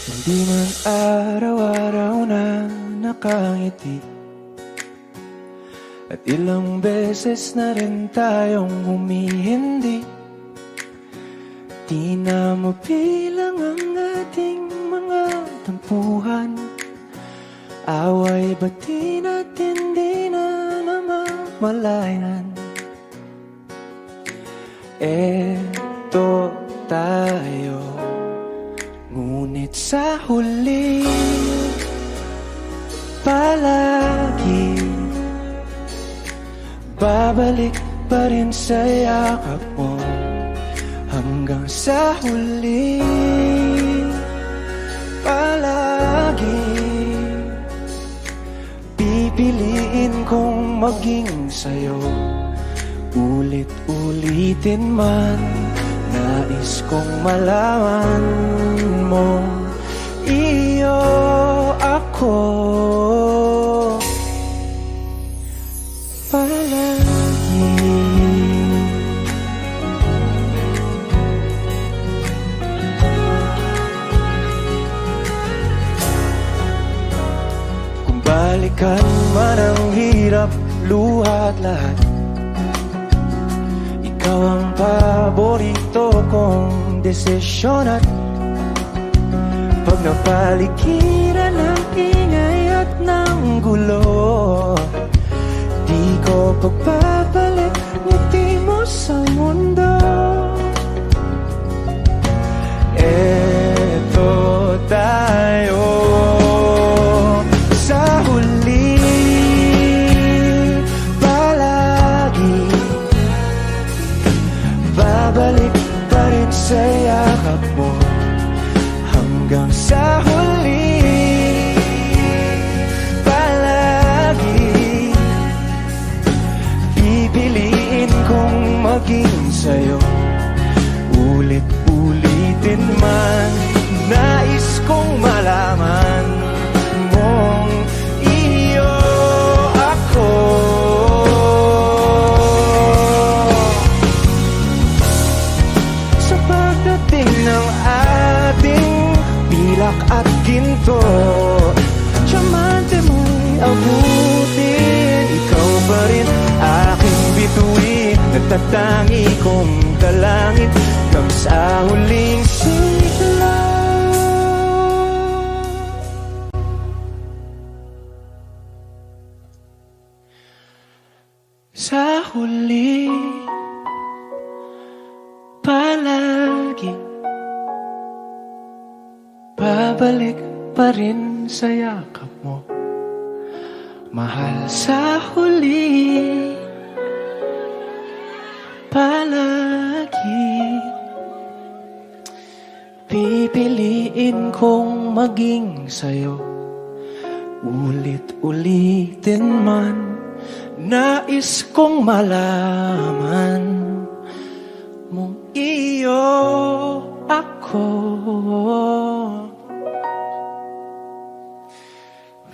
Hindi man araw-araw na nakangiti, at ilang beses na rin tayong humihindi. Di na mabilang ang ating mga tampuhan. Away ba't di natin di na namamalayan? Eto tayo, ngunit sa huli palagi babalik pa rin sa yakap mo. Hanggang sa huli palagi pipiliin kong maging sa'yo. Ulit-ulitin man, nais kong malaman mo, iyo ako palagi. Kung balikan man ang hirap, luha at lahat, ikaw ang paborito kong desisyon. At pag napaligiran ng ingay at ng gulo, di ko pagbabalik ngiti mo sa mundo. Eto tayo sa huli palagi, babalik pa rin sa yakap mo. Hanggang sa huli palagi pipiliin kong maging sa'yo. Ulit-ulitin man, nais kong malaman mong iyo ako. Sa pagdating ng ating pilak at ginto, tiyamante mo'y abutin. Ikaw pa rin aking bituin, nagtatangi kong dalangin hanggang sa huling sigla. Sa huli palagi babalik pa rin sa yakap mo, mahal. Sa huli palagi pipiliin kong maging sa'yo. Ulit-ulitin man, nais kong malaman mong iyo ako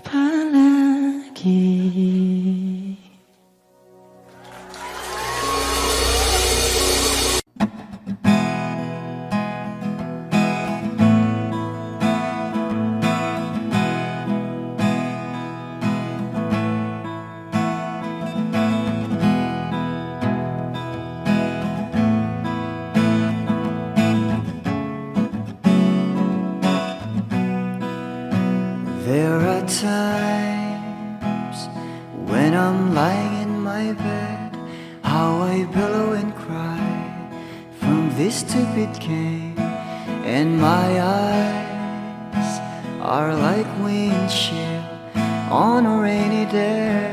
palagi. There are times when I'm lying in my bed, how I billow and cry from this stupid game, and my eyes are like windshield on a rainy day,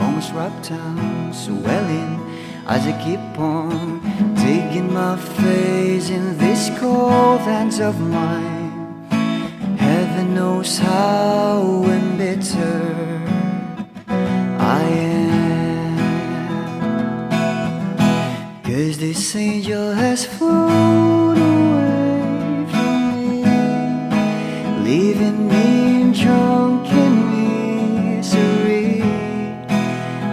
almost wrapped down, swelling as I keep on digging my face in these cold hands of mine. Heaven knows how embittered I am, 'cause this angel has flown away from me, leaving me in drunken misery.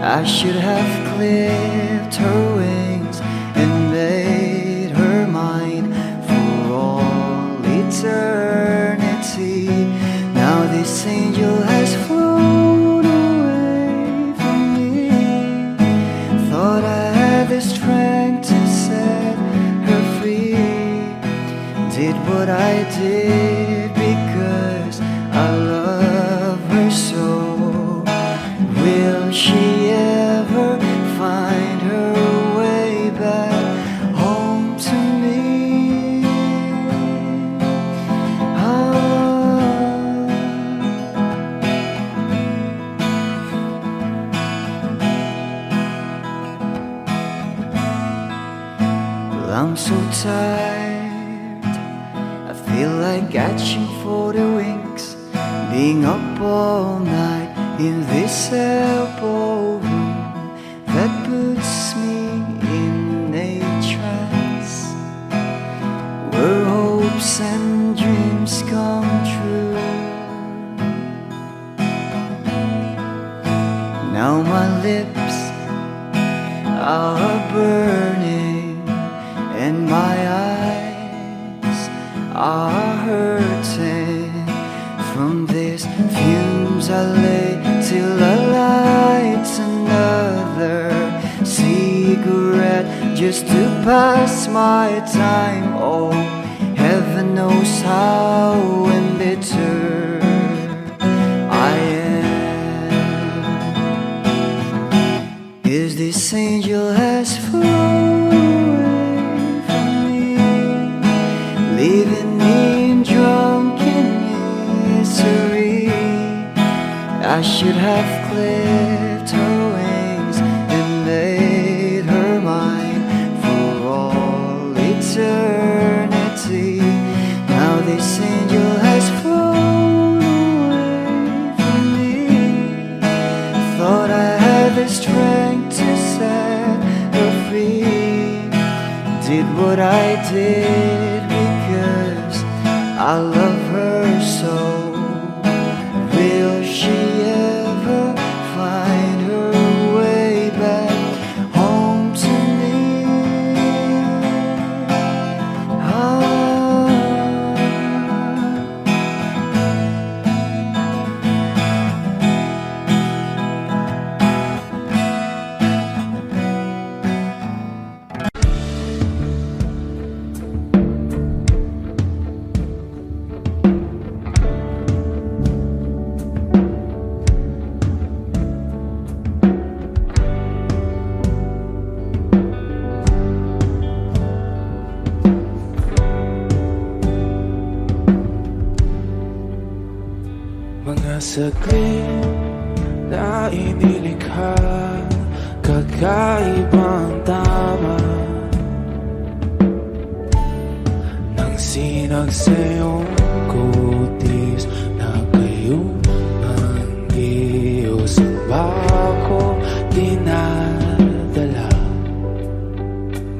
I should have clipped her wings and made her mine for all eternity. what I did because I love her so. Will she ever find her way back home to me? Well, I'm so tired, I feel like catching for the wings, being up all night in this elbow room that puts me in a trance, where hopes and dreams come true. Now my lips are burning and my eyes are hurting from these fumes I lay till I light another cigarette just to pass my time. Oh, heaven knows how embittered I am. Is this angel has flown away from me, leaving me in drunken misery? I should have clipped her wings and made her mine for all eternity. Now this angel has flown away from me. Thought I had the strength to set her free. Did what I did because I love her so. Will she ever find her way back home to me? Mga saglit na inilikha, kakaibang tama nang sinag sa iyong kutis na kayong ang Diyos ang bako dinadala.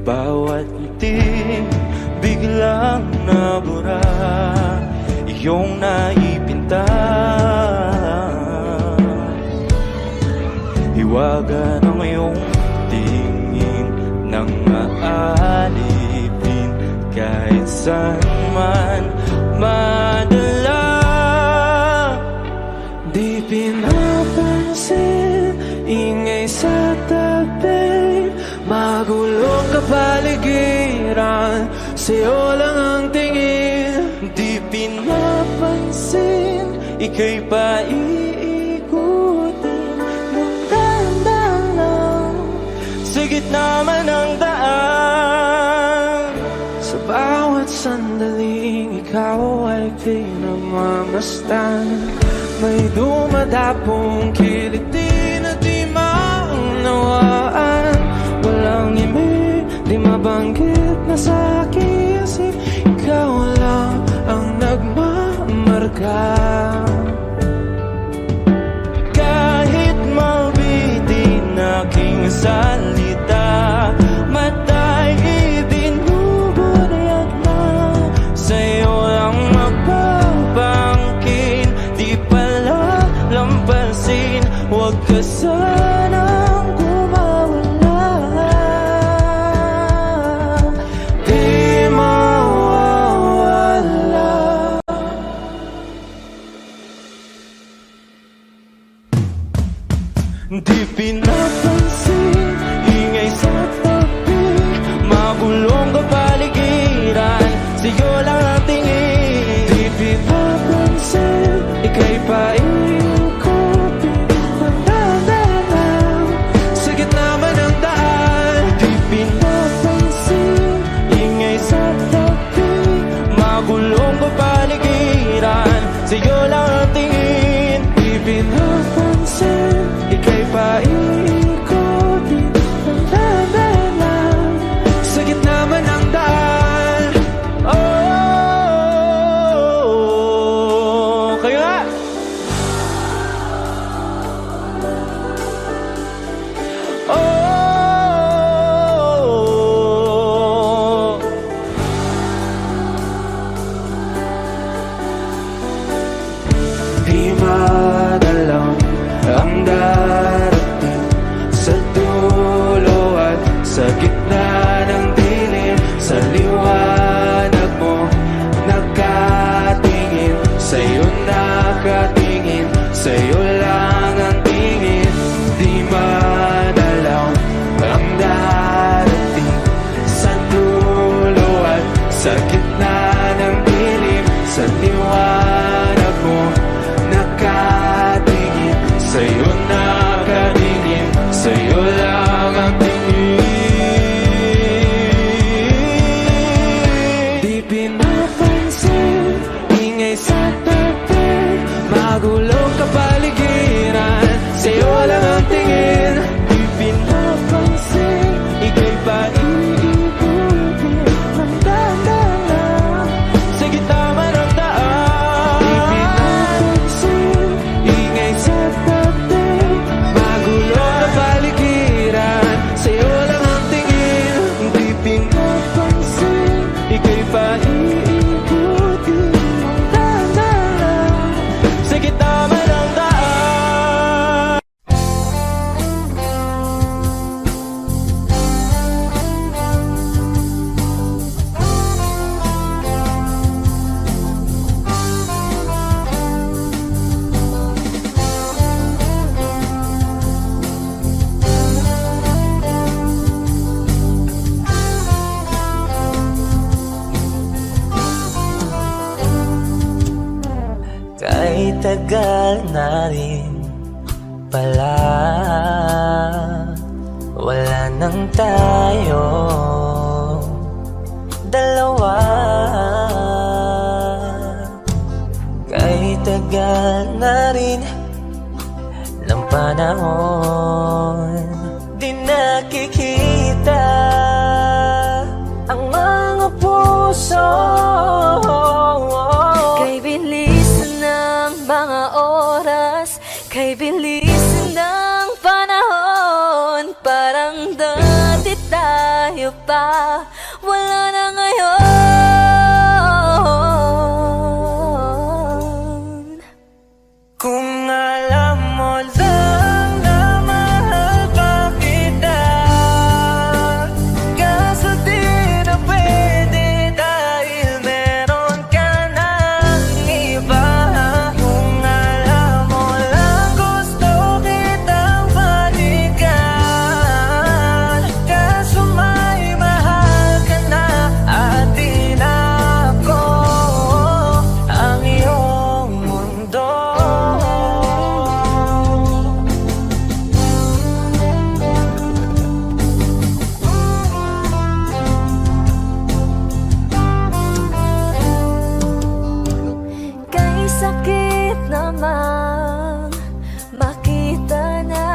Bawat ngiti biglang nabura, iyong naipinta. Hiwaga ng iyong tingin nang maalipin kahit saan man madala. Di pinapansin, ingay sa tabi, magulong kapaligiran, sa'yo lang ang tingin. Di pinapansin, ika'y paiikutin ng dahan-dahan lang sa gitna man ng daan. Sa bawat sandaling ikaw ay pinagmamasdan, may dumadapong kiliti na di maunawaan. Walang imig, di mabanggit na sa aking isip, ikaw lang ang nagmamarka. Kahit mabitin aking salita, mata'y ibinubunayag na, sa'yo lang magbabangkin. Di pala lampasin, huwag ka sanang kumawala. Di mawawala. Di pinapansin, ingay gitna ng dilim, sa liwanag mo nakatingin, sa'yo nakatingin, sa'yo lang ang tingin. Di madalaw ang darating sa dulo at sa gitna ng dilim, sa liwanag mo nakatingin, sa'yo nakatingin, sa'yo lang ang tingin. Di pinapansin, ingay sa tabi, magulong kapaligiran, sa'yo lang ang tingin. Di pinapansin, ika'y paiikutin ng dahan-dahan, sige tama ng daan. Di pinapansin, ingay sa tabi, magulong kapaligiran, sa'yo lang ang tingin. Di pinapansin, ika'y paiikutin ng dahan-dahan, sige tama ng daan. Kahit tagal na rin pala, wala nang tayo dalawa. Kahit tagal na rin ng panahon, di nakikita ang mga puso. Kay bilis ng mga oras, kay bilis ng panahon, parang dati tayo pa, wala na ngayon. Kung alam mo lang na mahal pa kita, kaso di na pwede dahil meron ka ng iba. Kung alam mo lang gusto kitang balikan, kaso may mahal ka na at di na ako ang iyong mundo. Kay sakit naman makita na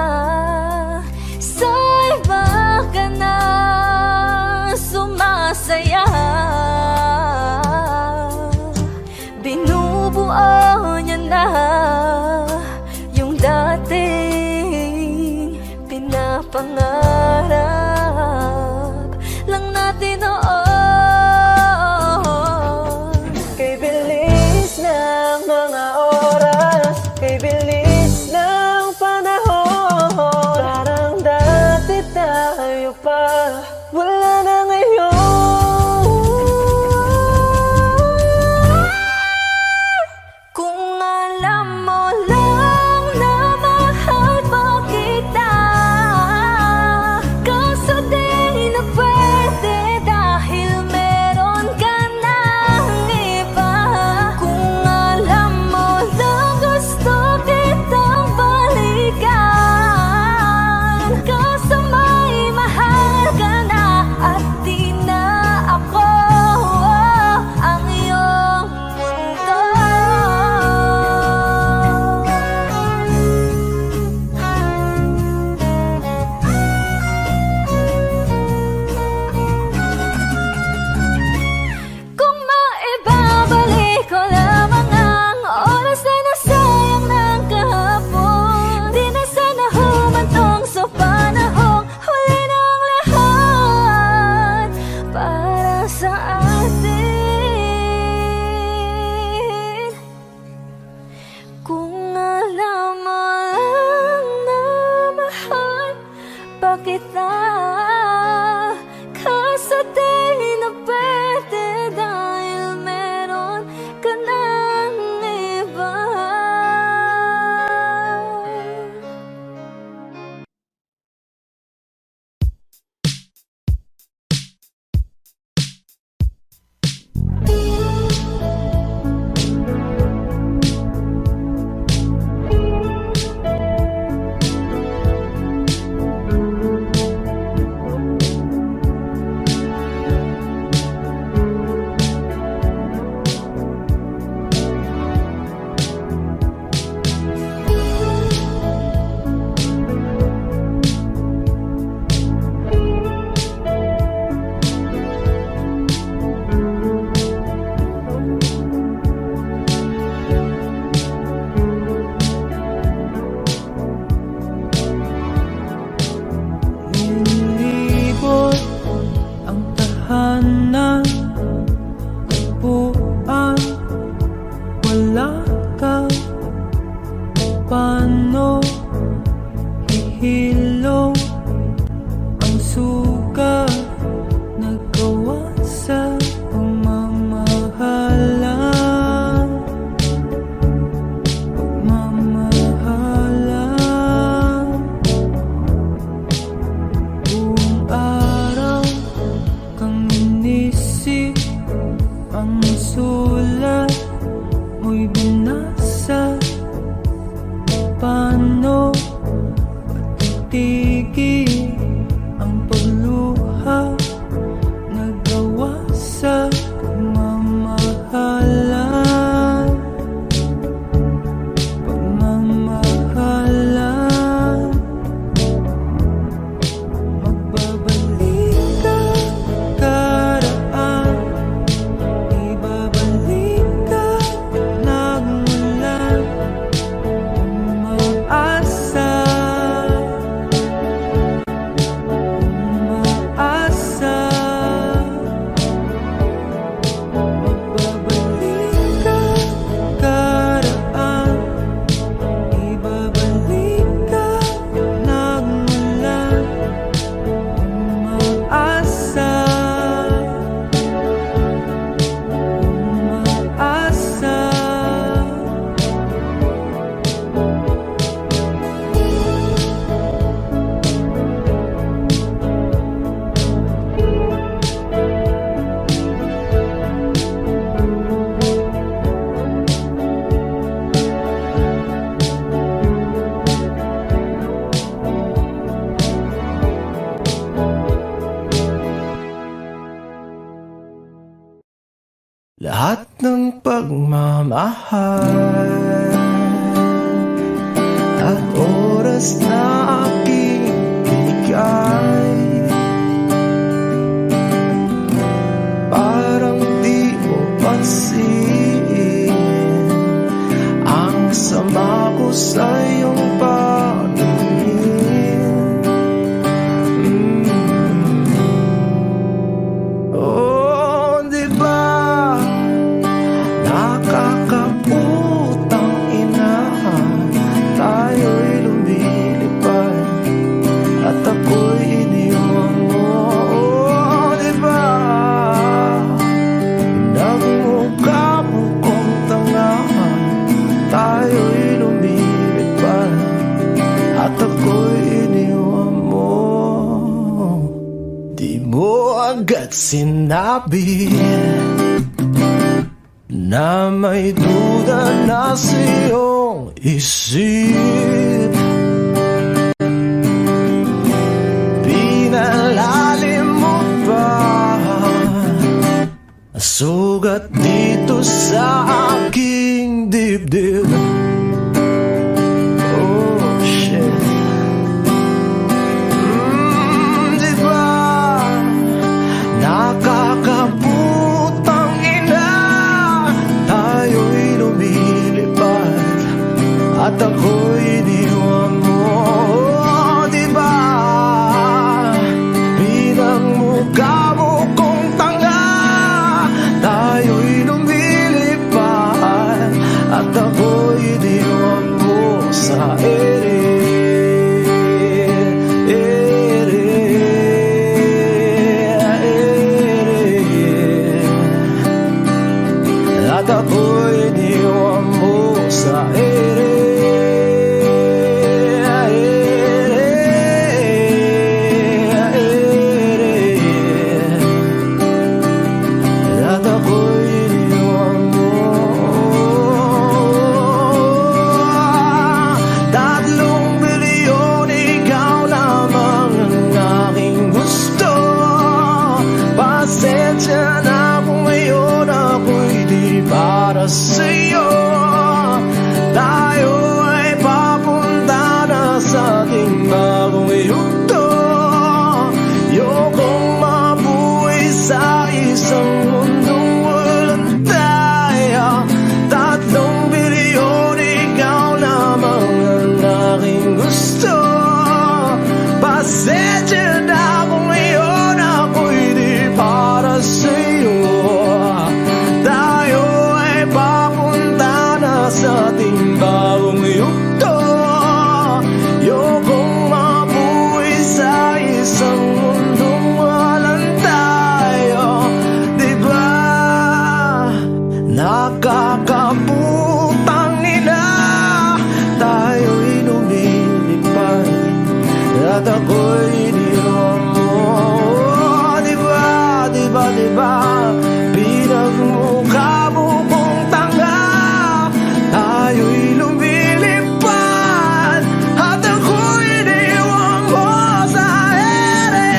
sa iba ka na sumasaya. Binubuo niya na yung dating pinapangarap lang natin noon. Kay bilis ng mga oras, kay bilis ng panahon, parang dati tayo pa, wala na ngayon. Kung alam mo lang na mahal pa kita, kaso di na pwede dahil meron ka ng iba. Kung alam mo lang gusto kitang balikan, kaso may mahal ka na at lahat ng pagmamahal at oras na aking binigay. Parang di mo pansin ang sama ko sa iyong paningin. Oh, di ba nakakaputang ina, tayo'y lumilipad at ako'y iniwan mo. Oh, di ba nagmukha mo kong tanga, tayo'y lumilipad at ako'y iniwan mo. Di mo agad sinabi na may duda na sa iyong isip. Pinalalim mo pa sugat dito sa aking dibdib. Oh shit. Di ba nakakaputang ina, tayo'y lumilipad at ako'y iniwan mo. Oh, di ba pinagmukha mo kong tanga, tayo'y lumilipad at ako'y iniwan mo sa ere. At ako'y iniwan mo sa ere. At ako'y iniwan mo. 3 bilyon, ikaw lamang ang aking gusto. Pasensya na kung ngayon ako'y di para sa'yo. Tayo ay papunta na sa ating bagong yugto. Ayokong mabuhay sa isang mundong walang tayo. 3 bilyon, ikaw lamang ang aking gusto. Pasensya na kung ngayon ako'y di para sa'yo. Tayo ay papunta na sa ating bagong yugto. Ayokong mabuhay sa isang mundong walang tayo. Diba nakakaputang ina, tayo'y lumilipad at ako'y iniwan mo. Diba, diba, diba pinagmukha mo kong tanga, tayo'y lumilipad at ako'y iniwan mo sa ere.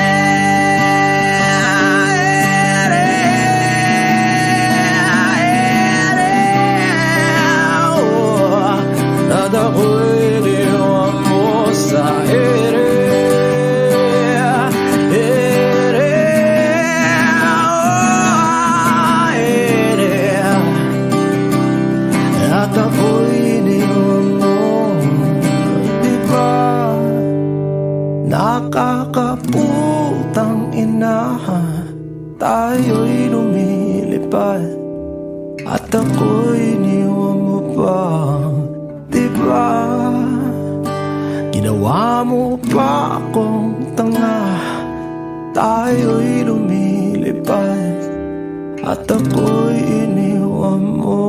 Oh, at ako'y iniwan mo sa ere. At ako'y iniwan mo. Diba nakakaputang ina, tayo'y lumilipad at ako'y iniwan mo pa. Diba ginawa mo pa akong tanga, tayo'y lumilipad at ako'y iniwan mo.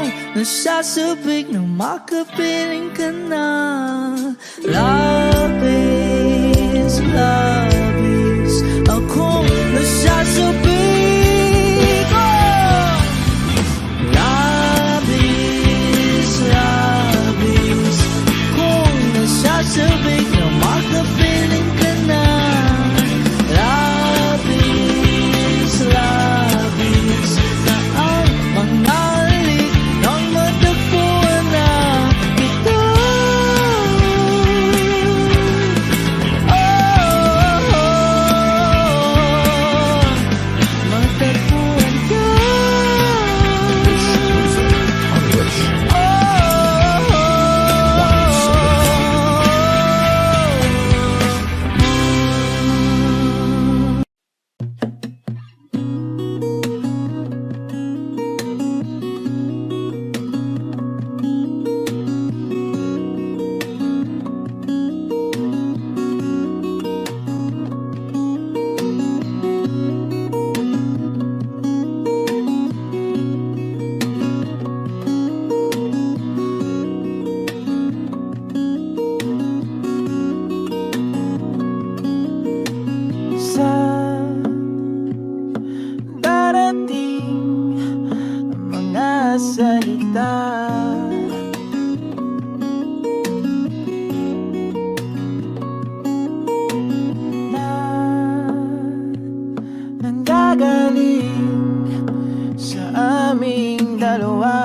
Akong nasasabik na makapiling ka na. Labis, labis, akong nasasabik. Oh! Labis, labis, akong nasasabik na makapiling ka na. Labis, labis, na ang mga halik ng matagpuan na ito. Oh, matagpuan ka. Sa darating ang mga salita, na nanggagaling sa aming dalawa.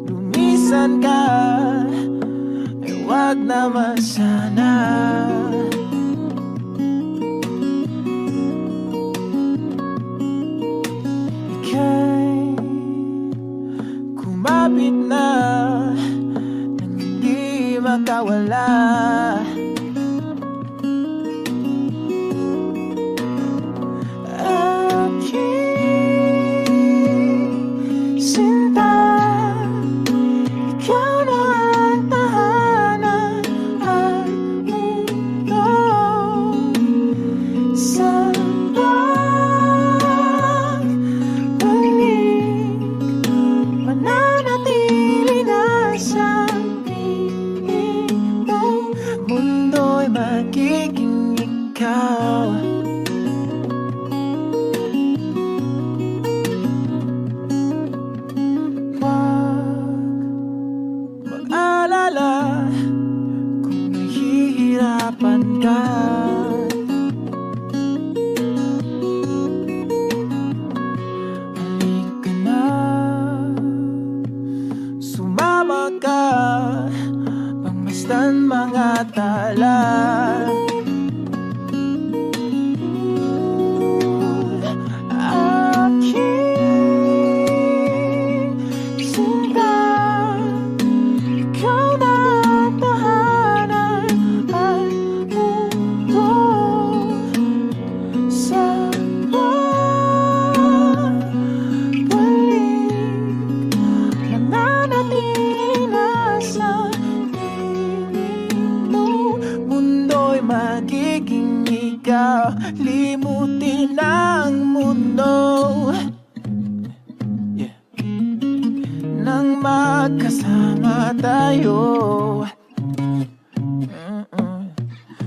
Lumisan ka, ay wag naman sana. Ika'y kumapit na nang hindi makawala. Aking sinta, ikaw na ang tahanan at mundo. Sa pagbalik, mananatili na sa piling mo. Mundo'y magiging ikaw. Mag-alala kung nahihirapan ka. Halika na, sumama ka, pangmasdan mga tala. Aking sinta, ikaw na ang tahanan at mundo. Sa pagbalik, mananatili na sa piling mo. Mundo'y magiging ikaw, limutin ang mundo. Nang magkasama tayo,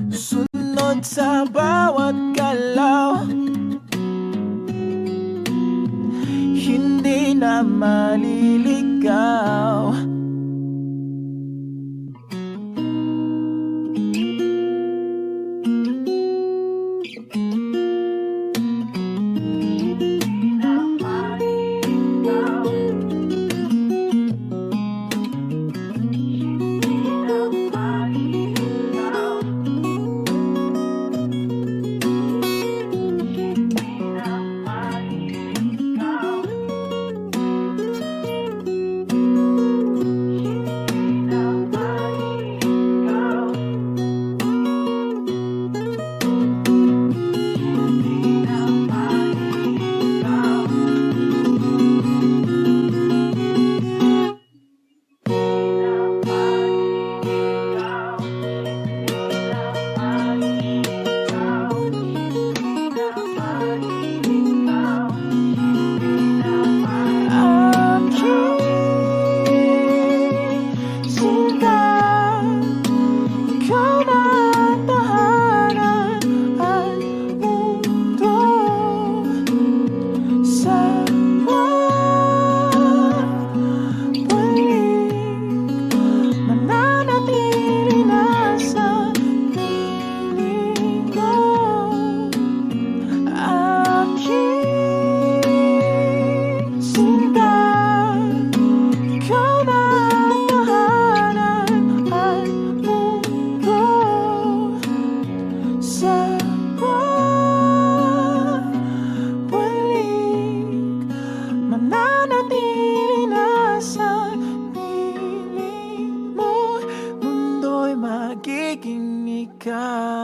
sunod sa bawat galaw, hindi na maliligaw.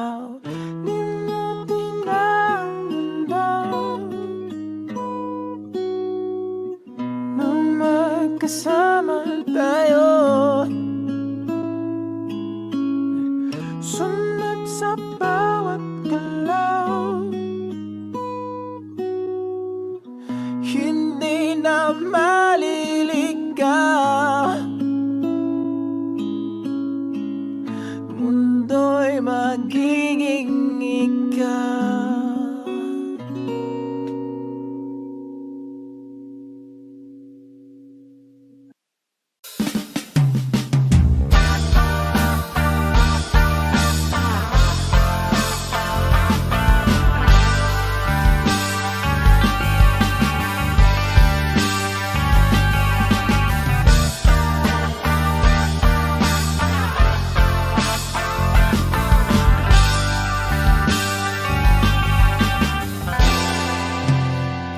ikaw di mo tinamdaman na magkasama tayo. Sunod sa bawat galaw, hindi na maliligaw. Mundo'y magiging ikaw.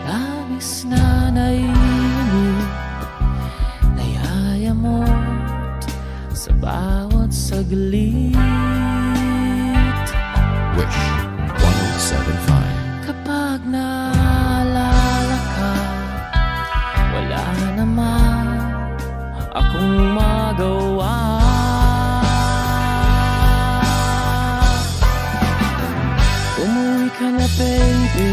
Labis na naiinip, nayayamot sa bawat saglit. Wish 1075. Kapag naalala ka, wala naman akong magawa. Umuwi ka na, baby.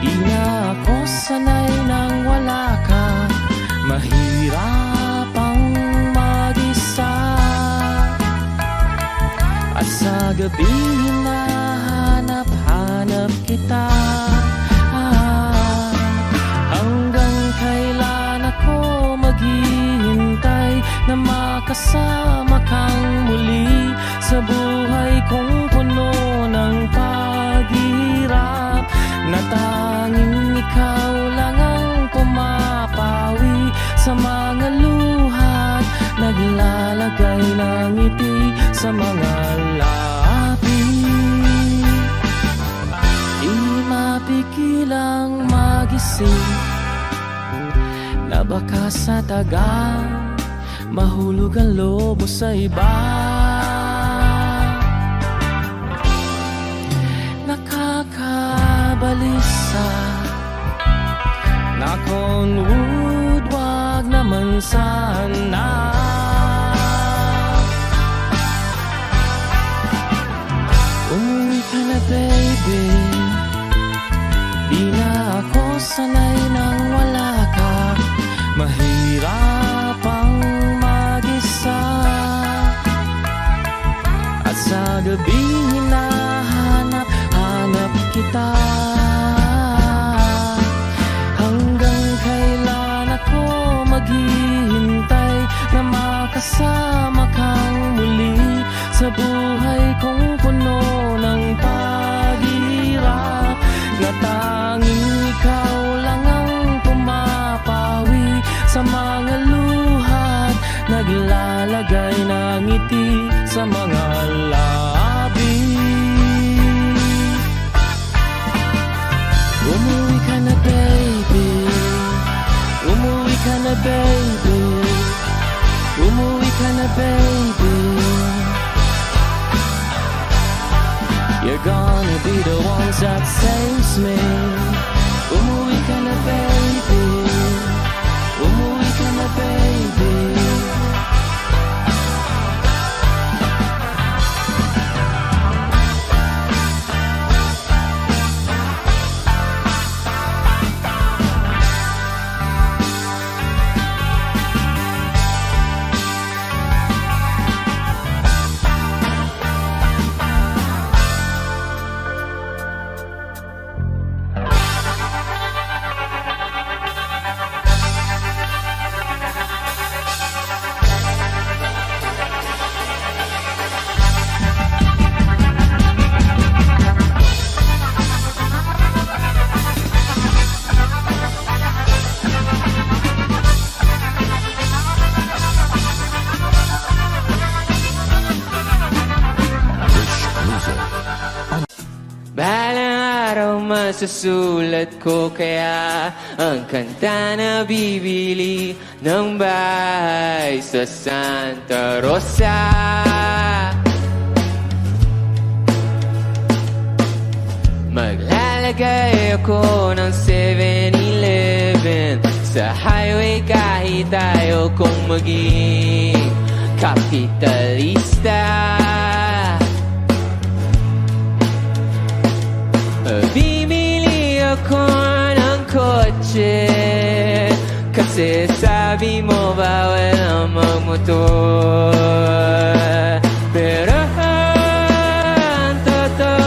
Di na ako sanay nang wala ka. Mahirap ang mag-isa, at sa gabi hinahanap-hanap kita. Hanggang kailan ako maghihintay na makasama kang muli sa buhay kong puno ng paghihirap, na tanging ikaw lang ang pumapawi sa mga luhat, naglalagay ng ngiti sa mga labi. Di mapigilang magising na baka sa tagal mahulog ang lobo sa iba. Nakakabalisa na Conwood, wag naman sana. Umuwi ka na, baby. Di na ako sanay nang wala ka. Mahirap ang mag-isa, at sa gabi hinahanap-hanap kita. Hanggang kailan ako maghihintay na makasama kang muli sa buhay kong puno ng paghihirap, na tanging ikaw lang ang pumapawi sa mga luhat, naglalagay ng ngiti sa mga labi. Umuwi ka na, baby. Umuwi ka na, baby. Umuwi ka na, baby. You're gonna be the ones that saves me. Umuwi ka na, baby. Umuwi ka na, baby. masusulat ko kaya ang kanta na bibili ng bahay sa Santa Rosa. Naglalagay ako ng 7-Eleven sa highway kahit tayo kong maging kapitalista. Bimili ako ng kotse kasi sabi mo bawal ang magmotor. Pero ang totoo,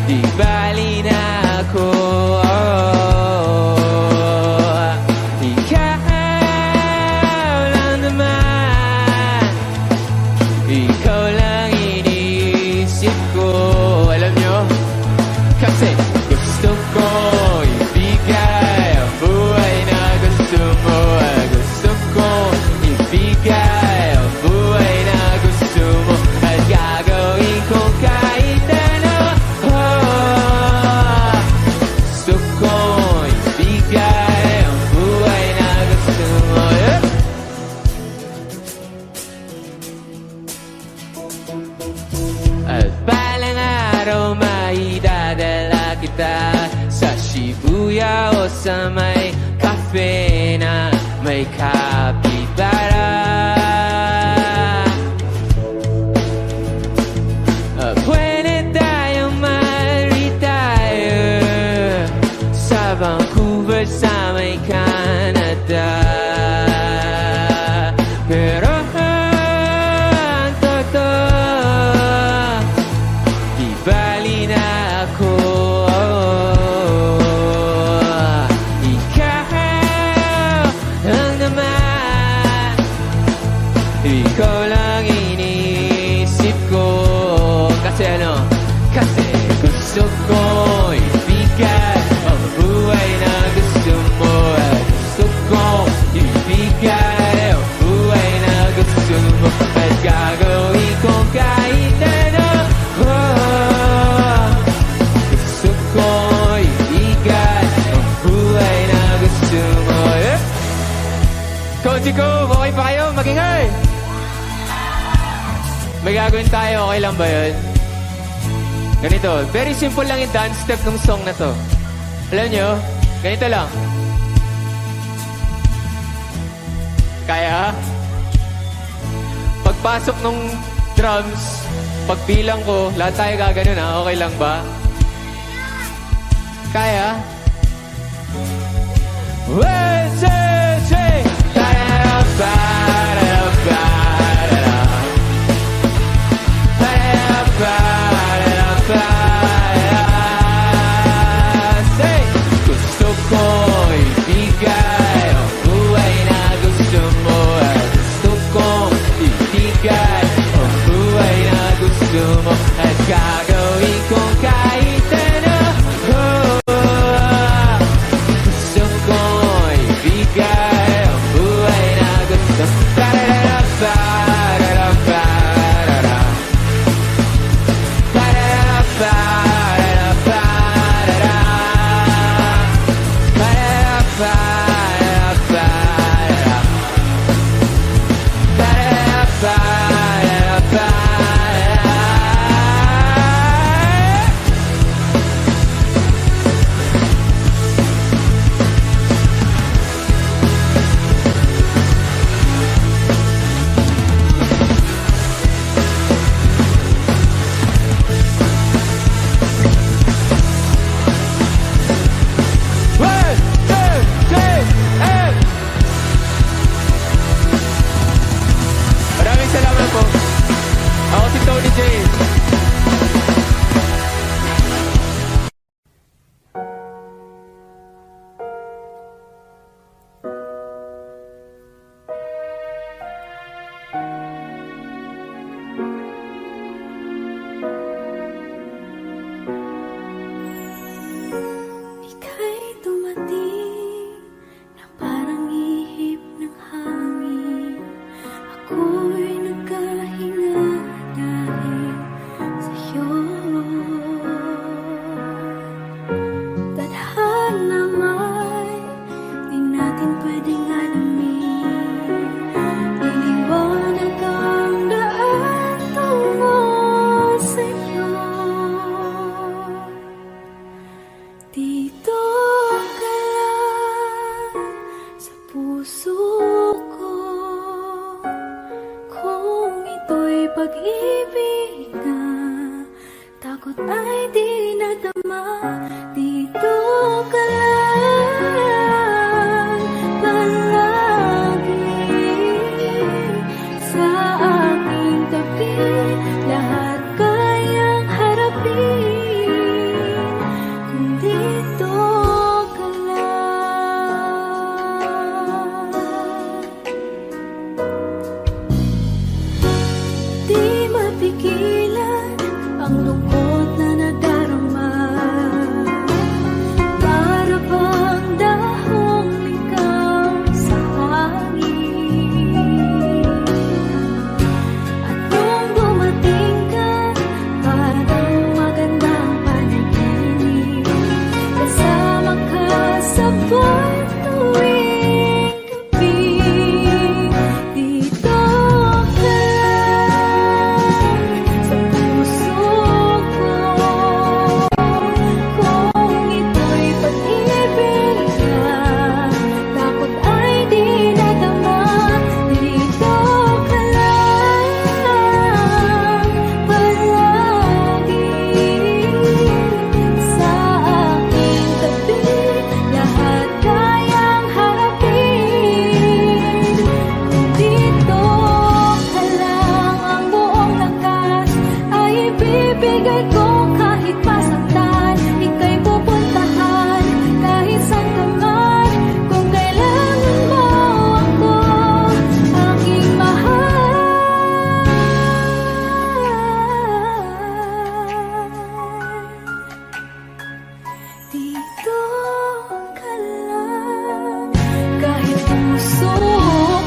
di bali na ako. Ikaw lang naman, ikaw lang iniisip ko. Alam nyo, kasi gusto ko ibigay ang buhay na gusto mo. Gusto ko ibigay ang buhay na gusto mo. At gagawin ko kahit ano. Gusto ko ibigay ang buhay na gusto mo. At balang araw maidadala kita sa Shibuya o sa may cafe na may kapitbahay. Pwede tayong ma-retire sa Vancouver sa may Canada. Pero ang totoo, di bali na ako. Ikaw lang naman, ikaw lang iniisip ko. Kasi ano? Kasi gusto ko ibigay ang buhay na gusto mo. Gusto ko ibigay ang buhay na gusto mo. At gagawin ko kahit ano. Gusto ko ibigay ang buhay na gusto mo. Konti ko, okay pa kayo? Magingay! May gagawin tayo, okay lang ba yun? Ganito, very simple lang yung dance step ng song na to. Alam nyo, ganito lang. Kaya? Pagpasok ng drums, pagbilang ko, lahat tayo gaganon ha, okay lang ba? Kaya? 1, 2, 3! Gusto ko ibigay ang buhay na gusto mo. Gusto ko ibigay ang buhay na gusto mo. At gagawin ko kahit ano. Gusto ko ibigay pag-ibig na takot ay di nadama. Dito ka lang palagi sa aking tabi. Lahat kayang harapin kung dito ka lang. Di mapigilan ang lungkot na nadarama. Para bang dahong ikaw sa hangin. At nung dumating ka, parang magandang panaginip. Kasama ka sa buwan tuwing gabi. Dito ka lang sa puso ko. Kung ito'y pag-ibig ka, takot ay di nadama. Dito ka lang palagi sa aking tabi. Lahat kayang harapin kung dito ka lang. Ang buong lakas ay ibibigay ko kahit masaktan. Ika'y pupuntahan kahit saan ka man. Kung kailangan mo ako, aking mahal. Dito ka lang. Kahit puso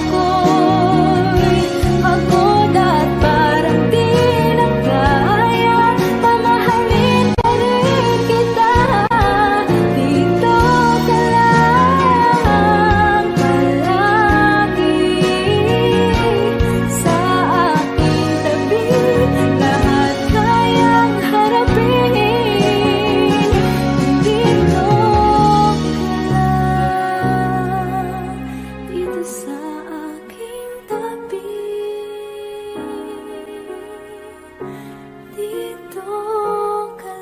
ko'y pagod at parang di na kaya, mamahalin pa rin kita. Dito ka lang palagi sa aking tabi. Lahat kayang harapin kung dito ka lang. Dito sa aking tabi. Dito ka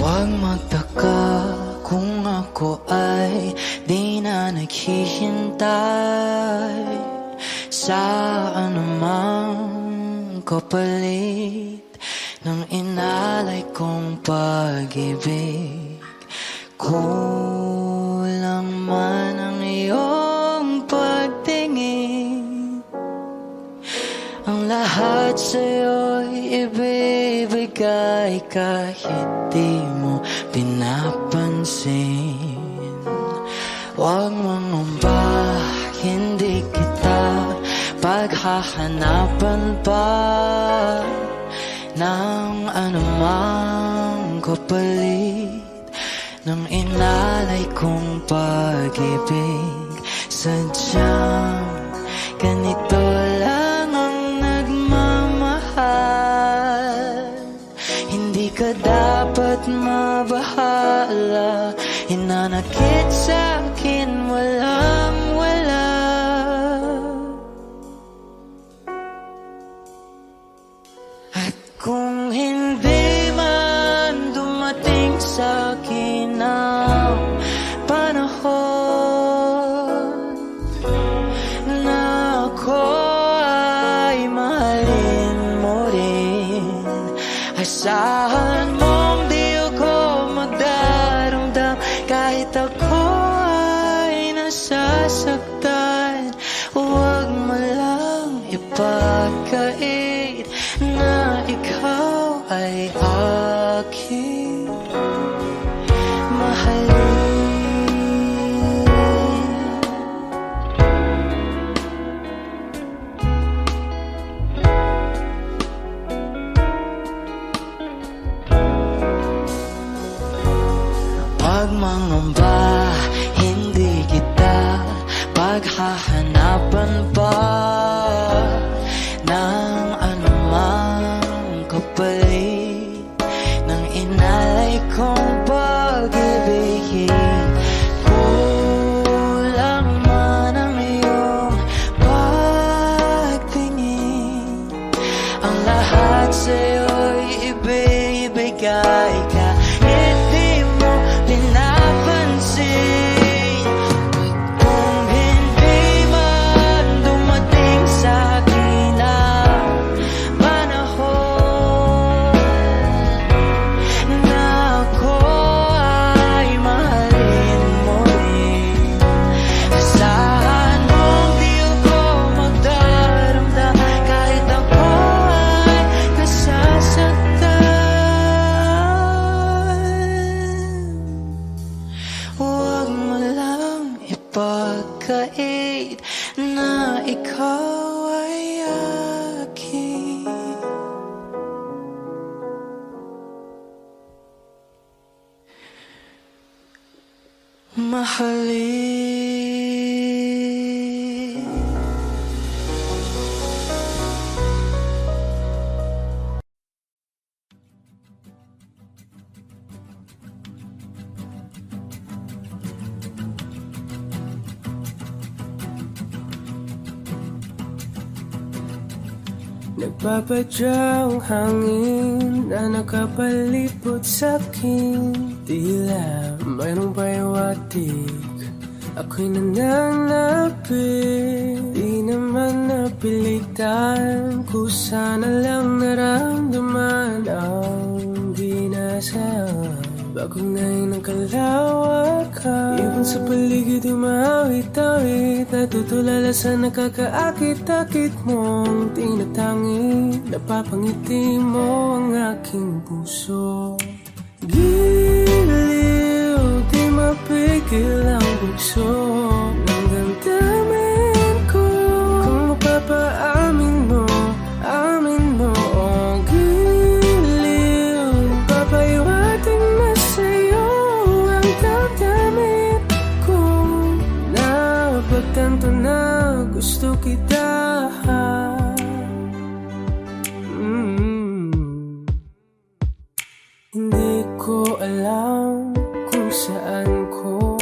Huwag magtaka kung ako ay di na naghihintay sa anumang kapalit ng inalay kong pag-ibig. Kulang man ang iyong pagtingin, ang lahat sa'yo'y ibibigay kahit di mo pinapansin. Huwag mangamba, hindi kita paghahanapan pa ng anumang kapalit ng inalay kong pag-ibig. Sadyang ganito lang ang nagmamahal. Hindi ka dapat mabahala. Hinanakit sa'kin walang wala. At kung hindi man dumating sa'kin ang panahon na ako ay mahalin mo rin, asahan mong di ako magdaramdam kahit ako ay nasasaktan. Huwag mo lang ipagkait na ikaw ay aking mahalin. Huwag mang pangamba, hindi kita paghahanapan pa ng anumang kapalit ng inalay kong pag-ibig. Kulang man ang iyong pagtingin, ang lahat sa'yo'y ibibigay kahit di mo pinapansin. Kung hindi man dumating sa'kin ang panahon na ako ay mahalin mo rin, asahan mong di ako magdaramdam kahit ako ay nasasaktan. Huwag mo lang ipagkait na ikaw ay akin. Mahalin. Nagpapadyang hangin na nakapalipot sa'kin, tila mayroong pahiwatig, ako'y nananapit. Di naman napilitan, kusa na lang naramdaman ang ginasaan. Bago ngayon ang kalawakan, ibon sa paligid umawit-awit, natutulala sa nakakaakit-akit mong tinatangi. Napapangiti mo ang aking puso. Giliw, di mapigil ang bugso ng damdamin ko. Kung mapapaamin mo, amin mo. Oh, giliw, papahiwatig na sa'yo ang damdamin ko. Napagtanto na gusto kita. Hindi ko alam kung saan ko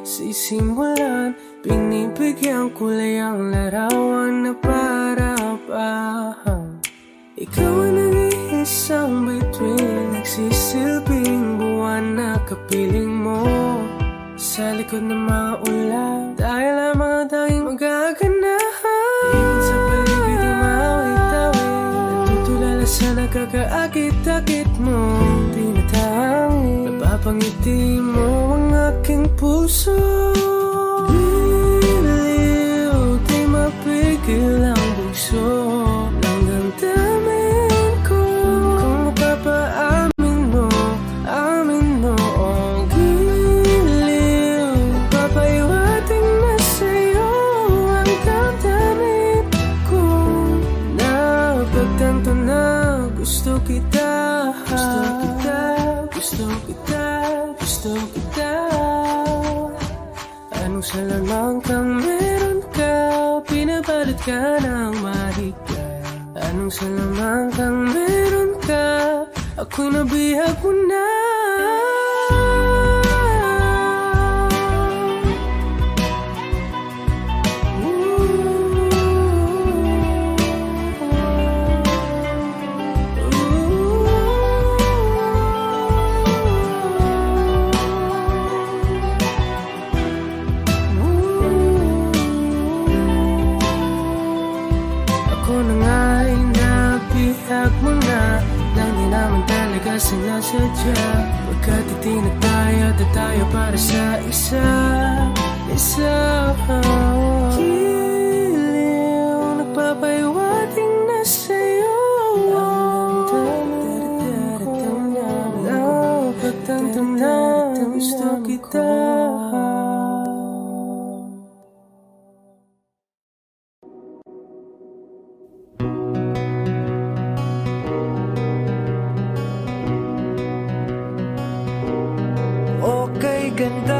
sisimulan. Pinibigyan ko lang ang larawan na para pa ikaw ang nag-iisang bituin, nagsisilbing buwan na kapiling mo. Sa likod ng mga ulan, dahil lamang ang tanging magaganahan. Ibon sa paligid umawit-awit, natutulala sa nakakaakit-akit mo. Tinatangi, napapangiti mo ang aking puso. Giliw, di mapigil ang bugso ng damdamin ko. Kung mapapaamin mo, amin mo. Oh, giliw, papahiwatig na sa'yo ang damdamin ko. Napagtanto na gusto kita. Gusto kita, gusto kita, gusto kita. Anong salamang kang meron ka, pinabalot ka ng mahika. Anong salamang kang meron ka, ako'y nabihag mo na. Ako na nga'y nabihag mo na, nang di naman talaga sinasadya. Pagkat itinataya at tayo para sa isa. Giliw, nagpapahiwatig na sa'yo ang damdamin ko. Napagtanto na gusto kita. Okay, ganda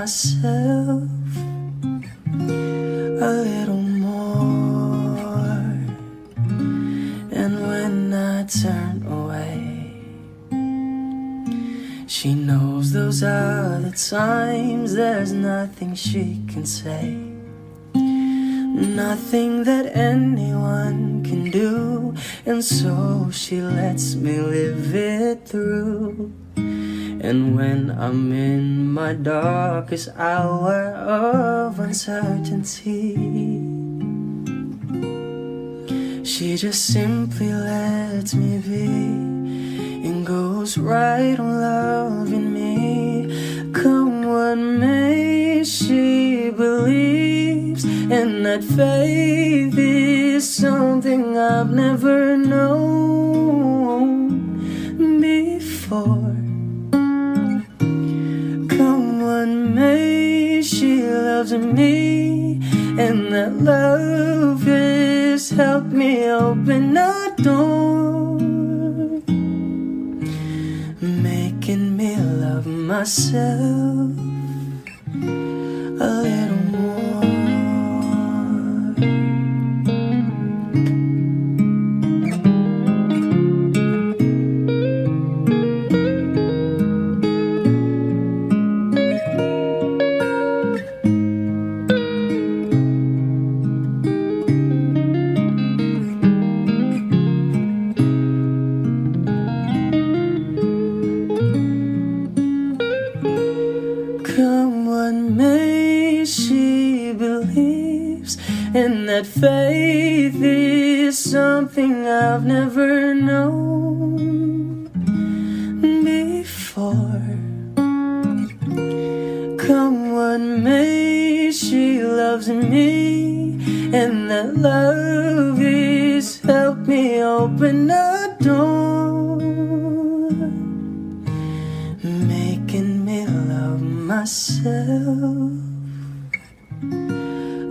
myself a little more. And when I turn away, she knows those are the times there's nothing she can say, nothing that anyone can do. And so she lets me live it through. And when I'm in my darkest hour of uncertainty, she just simply lets me be and goes right on loving me. Come what may, she believes, and that faith is something I've never known before. Come what may, she loves me, and that love has helped me open a door, making me love myself a little more. Come what may, she believes, and that faith is something I've never known before. Come what may, she loves me, and that love has helped me open a door, making me love myself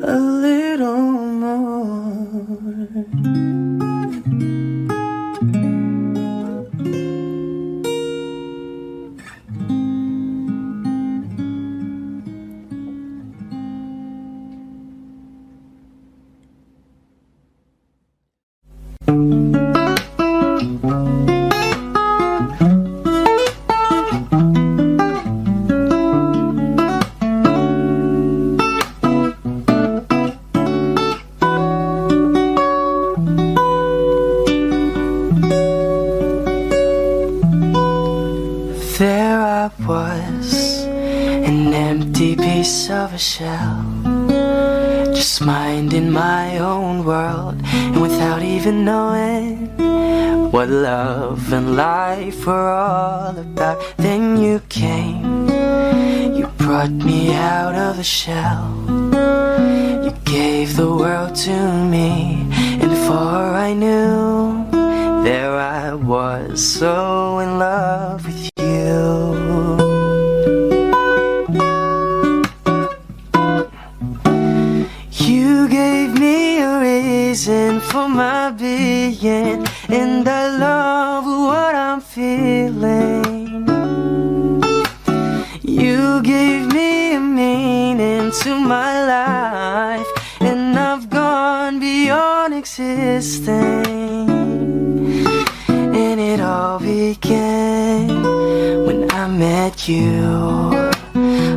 a little more. There I was, an empty piece of a shell, just minding my own world, and without even knowing what love and life were all about. Then you came, you brought me out of the shell, you gave the world to me, and before I knew, there I was, so in love with you. You gave me a reason for my being, and I love what I'm feeling. You gave me a meaning to my life, and I've gone beyond existing. And it all began when I met you.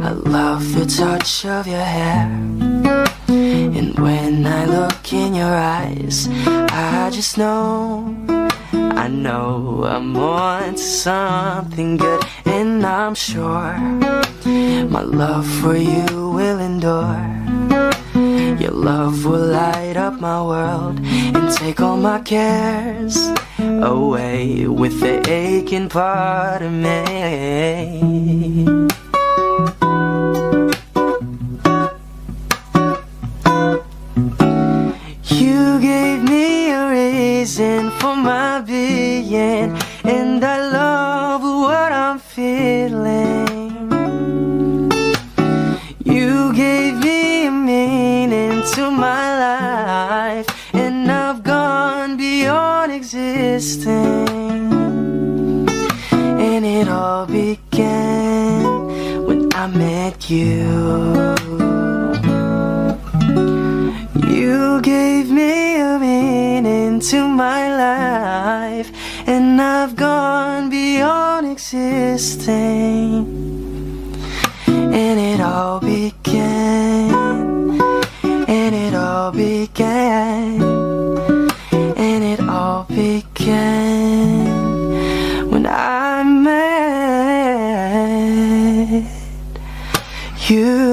I love the touch of your hair, and when I look in your eyes, I just know, I know I'm on to something good. And I'm sure my love for you will endure. Your love will light up my world and take all my cares away with the aching part of me. You gave me a reason for my being, and I love what I'm feeling. You gave me a meaning to my life, and I've gone beyond existing. And it all began when I I met you. You gave me a meaning to my life, and I've gone beyond existing. And it all began, and it all began, and it all began when I met you.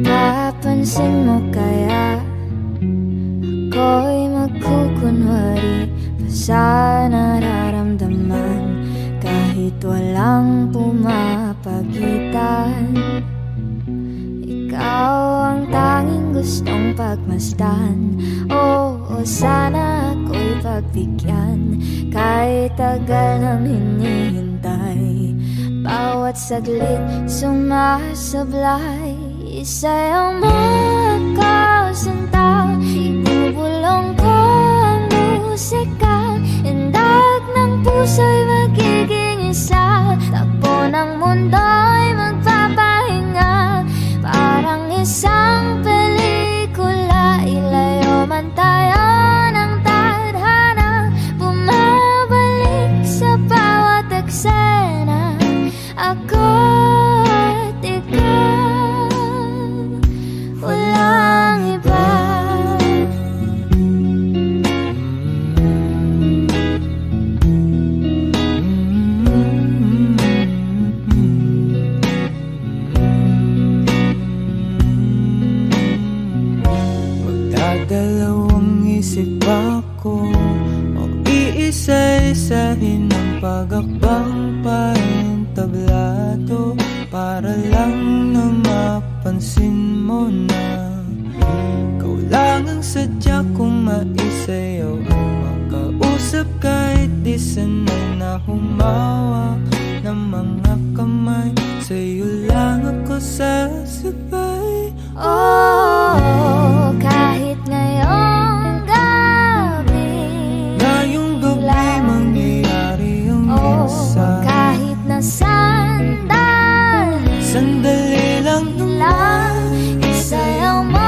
Papansin mo kaya ako'y magkukunwari pa sa nararamdaman, kahit walang pumapagitan. Ikaw ang tanging gustong pagmasdan. Oo, sana ako'y pagbigyan, kahit tagal nang hinihintay. Bawat saglit sumasablay, sa'yo makasinta. Ibubulong ko ang musika, indag ng puso'y magiging isa. Takbo ng mundo'y magpapahinga, parang isang pelikula. Ilayo man tayo ng tadhana, bumabalik sa bawat eksena. Ako at ikaw, walang iba. Magdadalawang isip ako, mag-iisa-isahin ang pag-akbang paentablado, para lang na mapansin mo na ikaw lang ang sadya kong maisayaw. Ang makausap kahit di sanay na humawak ng mga kamay, sa'yo lang ako sasabay. Oh, kahit ngayong gabi, Ngayong gabi mangyayari ang minsan. kahit na Sandali lang naman, isayaw mo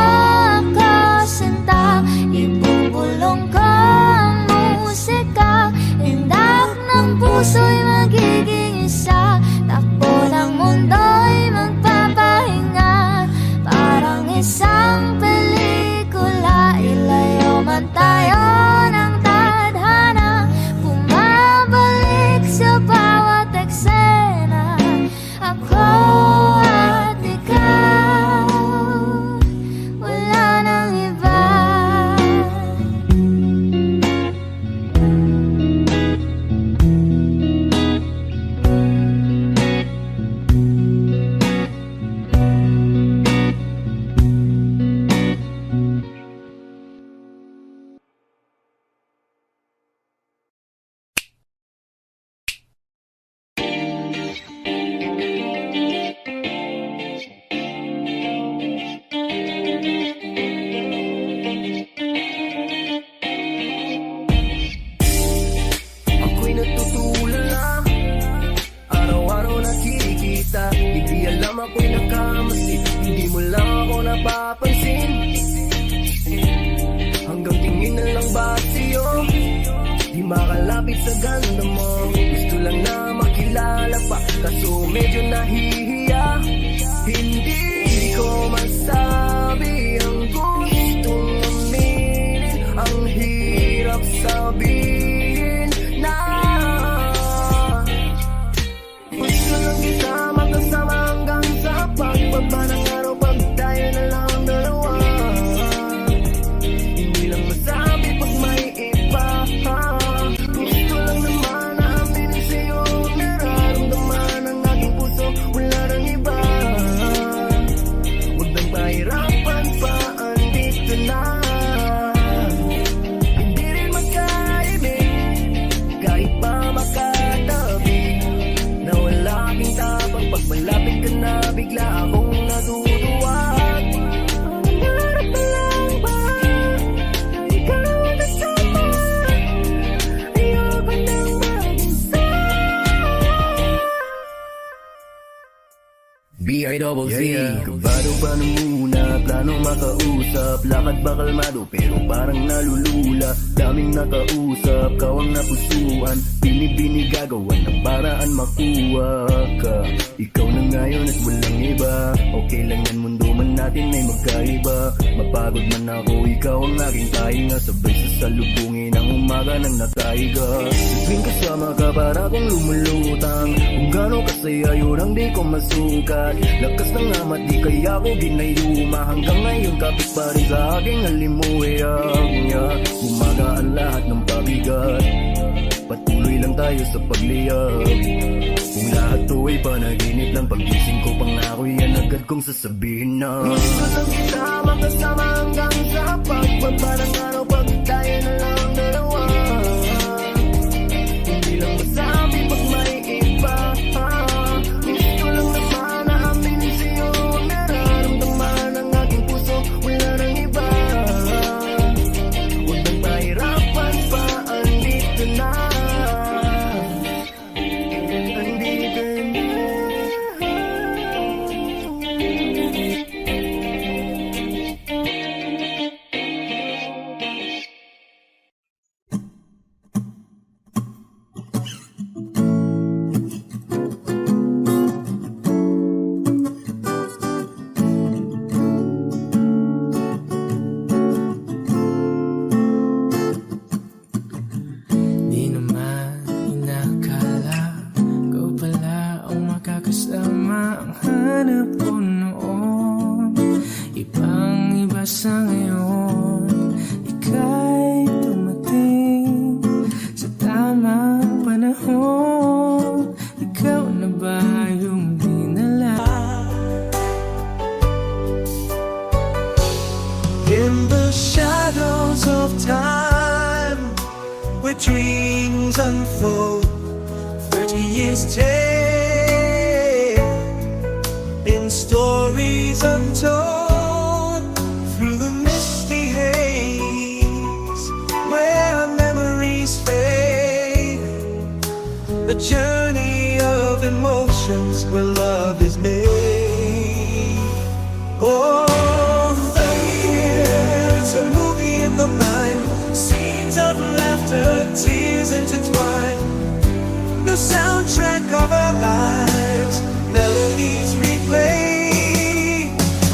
ako sinta. Ibubulong ko ang musika, indak ng puso'y magiging isa. Takbo ng mundo'y magpapahinga, parang isang pelikula. Ilayo man tayo ng tadhana, bumabalik sa bawat eksena. Ako at ikaw, wala nang iba. Ako'y natutulala, araw-araw nakikita. Di alam ako'y nakamasid, hindi mo lang ako napapansin. Hanggang tingin na lang ba sa'yo, di makalapit sa ganda mo. Gusto lang na makilala pa, kaso medyo nahihiya. Hindi ko masabi ang gustong aminin, ang hirap sabihin na gusto lang kita makasama hanggang sa pagbaba ng araw, pag tayo na lang dalawa. Hindi lang masabi pag may iba. Gusto lang naman na aminin sa'yo, nararamdaman ang aking puso. Wala B.I.Z. Kabado pa nung muna, plano makausap. Lakad ba kalmado pero parang nalulula. Daming nakausap, kawang napusuan. Binibini gagawan ng paraan makuha ka. Ikaw na ngayon at walang iba. Okay lang yan, mundo man natin ay magkaiba. Mapagod man ako, ikaw ang aking tahinga. Sabay sasalubungin ang umaga ng nataiga. Tuwing kasama ka para kong lumulutang. Kung gano'ng kasaya yun ang di ko masukat. Lakas ng amat di kaya ko ginayuma. Hanggang ngayon kapit pa rin sa aking alimuyak niya. Gumagaan lahat ng pabigat. Patuloy lang tayo sa pagliyab. Kung lahat to ay panaginip lang, paggising ko pangako yan agad kong sasabihin na gusto lang kita makasama hanggang sa pagbaba ng araw. Pag tayo na lang dalawa, hindi lang masabi pag may iba. Gusto lang naman na aminin sa'yo ang nararamdaman ng aking puso. Wala nang iba. Huwag nang mahirapan pa, andito na. Di naman inakala ikaw pala ang makakasama. Ang hanap ko noon ibang iba sa ngayon. Ika'y dumating sa tamang panahon. Ikaw na ba yung dinala? In the shadows of time, where dreams unfold, 30 years take in stories untold. Through the misty haze, where memories fade, the journey of emotions where love is made. Oh, 30 years, a movie in the mind, scenes of laughter, tears intertwined. The soundtrack of our lives, melodies replay.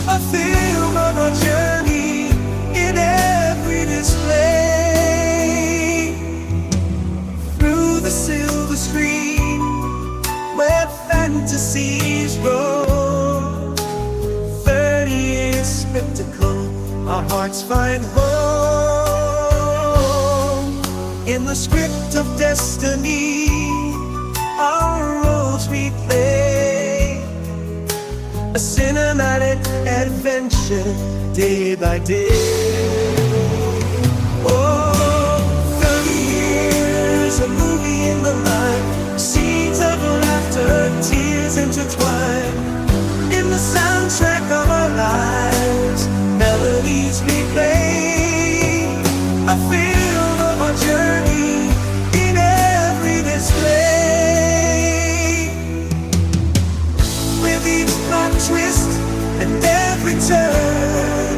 A film of our journey in every display. Through the silver screen, where fantasies roll. 30 years spectacle, our hearts find home. In the script of destiny, our roles replay. A cinematic adventure, day by day. Oh, 30 years, a movie in the life, scenes of laughter, tears intertwined. In the soundtrack of our lives, melodies replay. A film of our journey in every display. With each plot twist and every turn,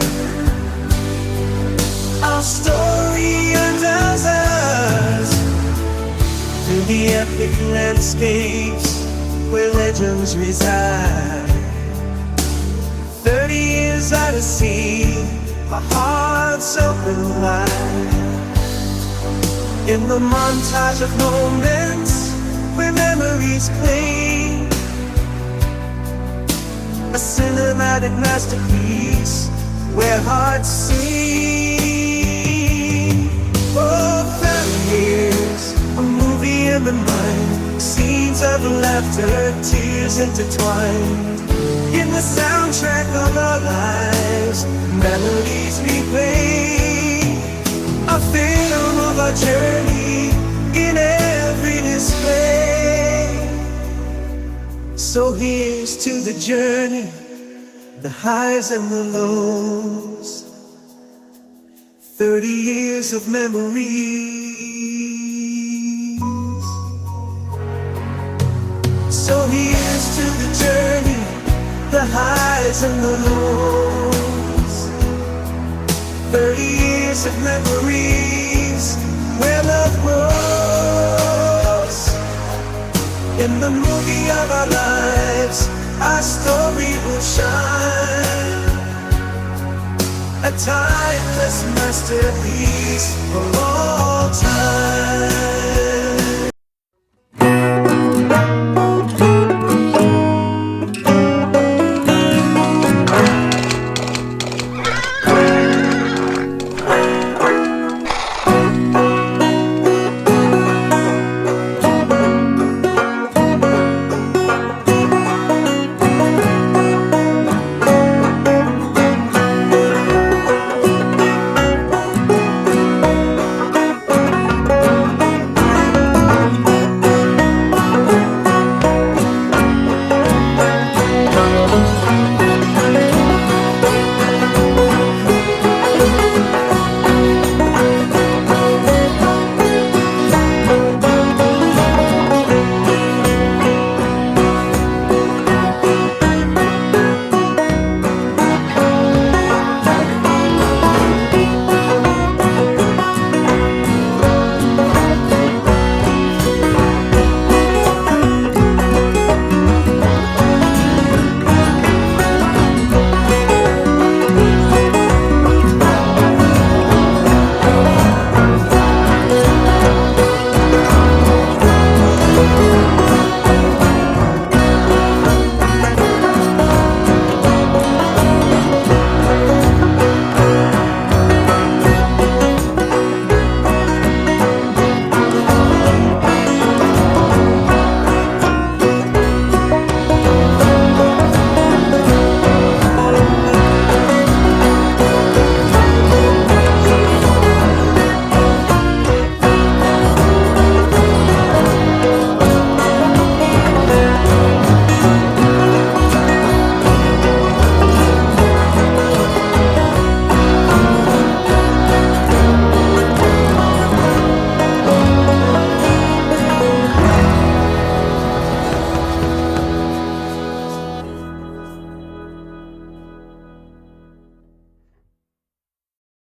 our story undoes us through the epic landscapes where legends reside. 30 years out at sea, our hearts open wide. In the montage of moments where memories cling, a cinematic masterpiece where hearts sing. Oh, 30 years, a movie in the mind, scenes of laughter, tears intertwined. In the soundtrack of our lives, melodies replay. A film of our journey in every display. So here's to the journey, the highs and the lows. 30 years of memories. So here's to the journey, the highs and the lows. 30 years of memories where love grows. In the movie of our lives, our story will shine. A timeless masterpiece for all time.